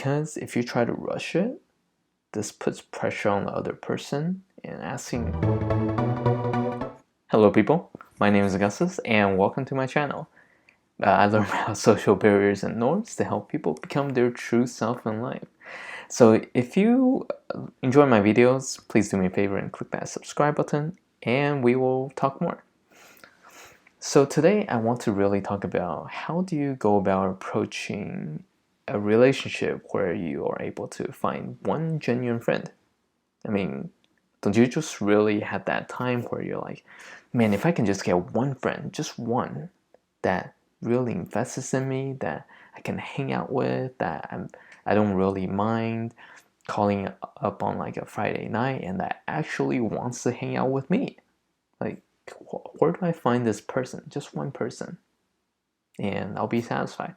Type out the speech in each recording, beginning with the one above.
Because if you try to rush it, this puts pressure on the other person and asking. Hello people, my name is Augustus and welcome to my channel. I learn about social barriers and norms to help people become their true self in life. So if you enjoy my videos, please do me a favor and click that subscribe button and we will talk more. So today I want to really talk about how do you go about approaching a relationship where you are able to find one genuine friend. I mean, don't you just really have that time where you're like, man, if I can just get one friend, just one, that really invests in me, that I can hang out with, that I don't really mind calling up on like a Friday night and that actually wants to hang out with me. Like, where do I find this person? Just one person. And I'll be satisfied.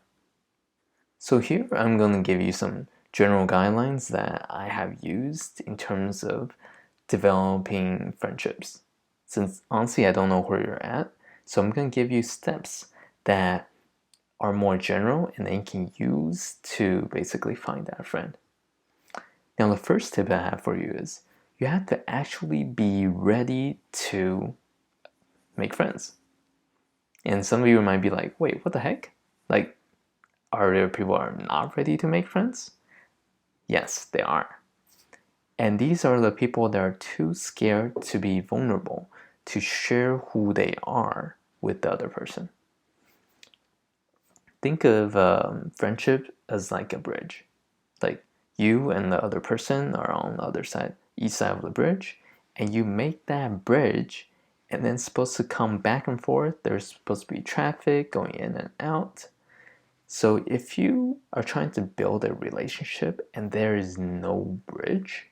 So here I'm going to give you some general guidelines that I have used in terms of developing friendships. Since honestly I don't know where you're at, so I'm going to give you steps that are more general and that you can use to basically find that friend. Now the first tip I have for you is you have to actually be ready to make friends. And some of you might be like, wait, what the heck? Like, are there people who are not ready to make friends? Yes, they are. And these are the people that are too scared to be vulnerable, to share who they are with the other person. Think of friendship as like a bridge. Like you and the other person are on the other side, each side of the bridge, and you make that bridge and then it's supposed to come back and forth. There's supposed to be traffic going in and out. So if you are trying to build a relationship and there is no bridge,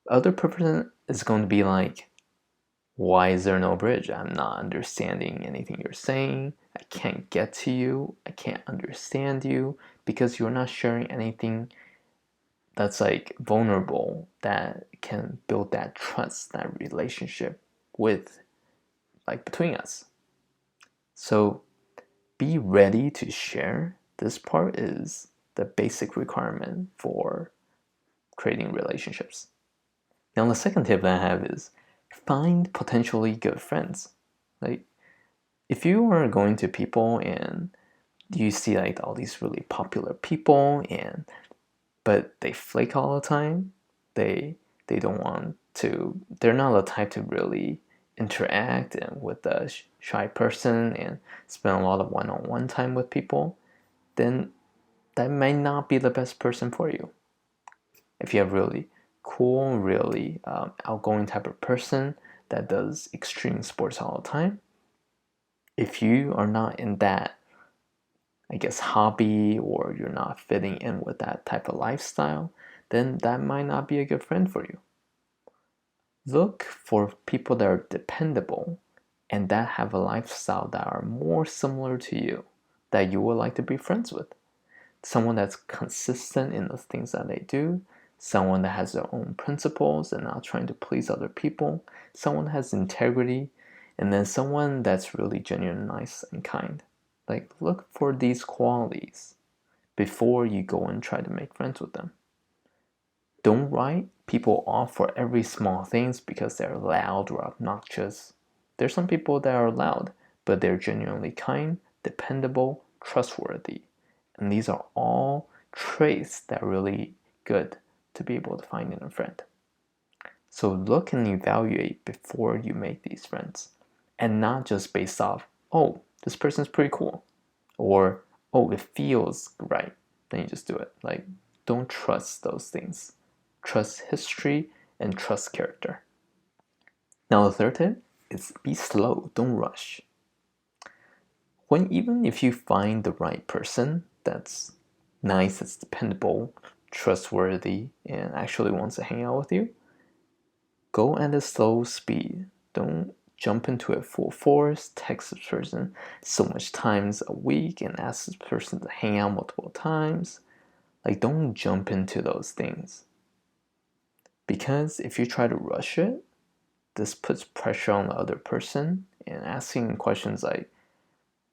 the other person is going to be like, why is there no bridge? I'm not understanding anything you're saying. I can't get to you. I can't understand you because you're not sharing anything that's like vulnerable that can build that trust, that relationship with like between us. So be ready to share. This part is the basic requirement for creating relationships. Now the second tip that I have is find potentially good friends. Like if you are going to people and you see like all these really popular people but they flake all the time, they don't want to, they're not the type to really interact and with a shy person and spend a lot of one-on-one time with people, then that might not be the best person for you. If you have really cool, really outgoing type of person that does extreme sports all the time, if you are not in that, I guess, hobby or you're not fitting in with that type of lifestyle, then that might not be a good friend for you. Look for people that are dependable and that have a lifestyle that are more similar to you, that you would like to be friends with. Someone that's consistent in the things that they do, someone that has their own principles and not trying to please other people, someone that has integrity, and then someone that's really genuine, nice, and kind. Like, look for these qualities before you go and try to make friends with them. Don't write people off for every small things because they're loud or obnoxious. There's some people that are loud, but they're genuinely kind, dependable, trustworthy. And these are all traits that are really good to be able to find in a friend. So look and evaluate before you make these friends. And not just based off, oh, this person's pretty cool. Or, oh, it feels right. Then you just do it. Like, don't trust those things. Trust history and trust character. Now the third tip is be slow, don't rush. Even if you find the right person that's nice, that's dependable, trustworthy, and actually wants to hang out with you, go at a slow speed. Don't jump into it full force, text this person so much times a week and ask this person to hang out multiple times. Like, don't jump into those things. Because if you try to rush it, this puts pressure on the other person and asking questions like,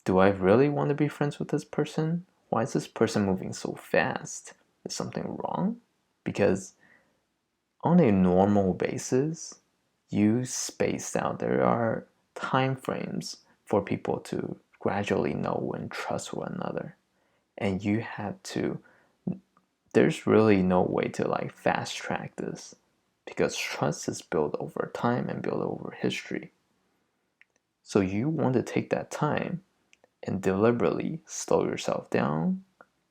do I really want to be friends with this person? Why is this person moving so fast? is something wrong, because on a normal basis, you space out. There are time frames for people to gradually know and trust one another. And you have to, there's really no way to like fast track this, because trust is built over time and built over history. So you want to take that time and deliberately slow yourself down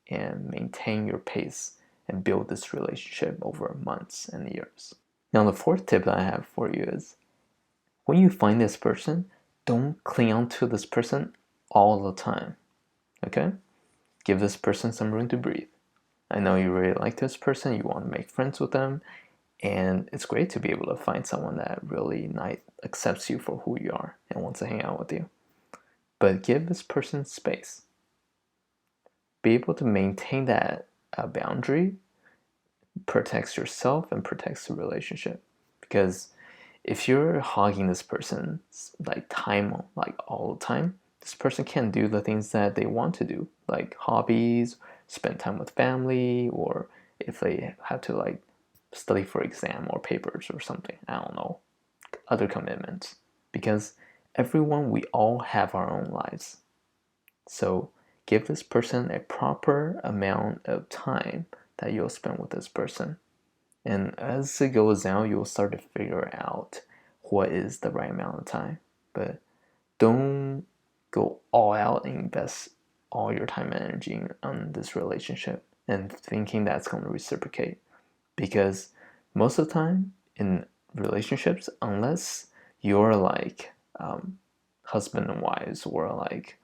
and maintain your pace and build this relationship over months and years. Now, the fourth tip that I have for you is, when you find this person, don't cling on to this person all the time. Okay? Give this person some room to breathe. I know you really like this person, you want to make friends with them, and it's great to be able to find someone that really accepts you for who you are and wants to hang out with you. But give this person space. Be able to maintain that boundary protects yourself and protects the relationship. Because if you're hogging this person's like time, like all the time, this person can't do the things that they want to do, like hobbies, spend time with family, or if they have to like study for exam or papers or something, I don't know, other commitments. Because we all have our own lives. So give this person a proper amount of time that you'll spend with this person. And as it goes on, you'll start to figure out what is the right amount of time. But don't go all out and invest all your time and energy on this relationship and thinking that's going to reciprocate. Because most of the time in relationships, unless you're like husband and wives, or like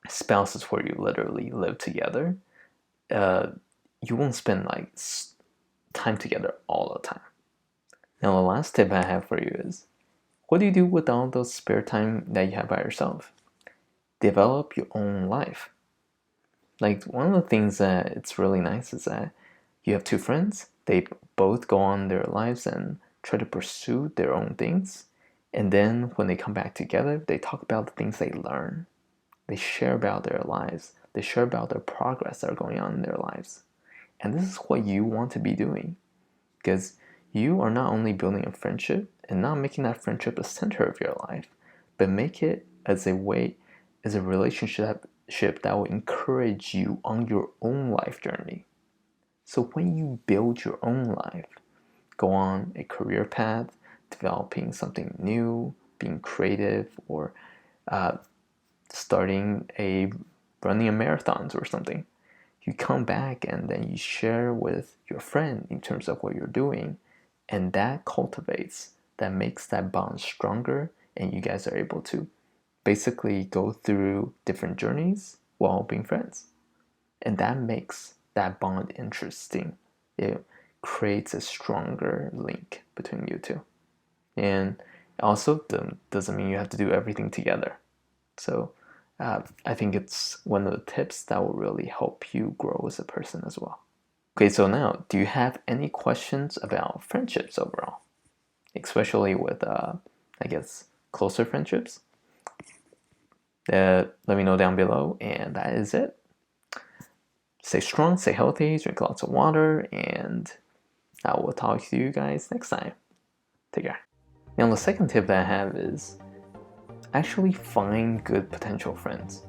spouses where you literally live together, you won't spend like time together all the time. Now, the last tip I have for you is, what do you do with all those spare time that you have by yourself? Develop your own life. Like, one of the things that it's really nice is that you have two friends, they both go on their lives and try to pursue their own things. And then when they come back together, they talk about the things they learn. They share about their lives. They share about their progress that are going on in their lives. And this is what you want to be doing, because you are not only building a friendship and not making that friendship the center of your life, but make it as a relationship that will encourage you on your own life journey. So when you build your own life, go on a career path, developing something new, being creative, or running a marathons or something, you come back and then you share with your friend in terms of what you're doing, and that makes that bond stronger, and you guys are able to basically go through different journeys while being friends. And that makes that bond interesting. It creates a stronger link between you two. And also doesn't mean you have to do everything together. So I think it's one of the tips that will really help you grow as a person as well. Okay, so now, do you have any questions about friendships overall? Especially with, I guess, closer friendships? Let me know down below, and that is it. Stay strong, stay healthy, drink lots of water, and I will talk to you guys next time. Take care. Now, the second tip that I have is actually find good potential friends.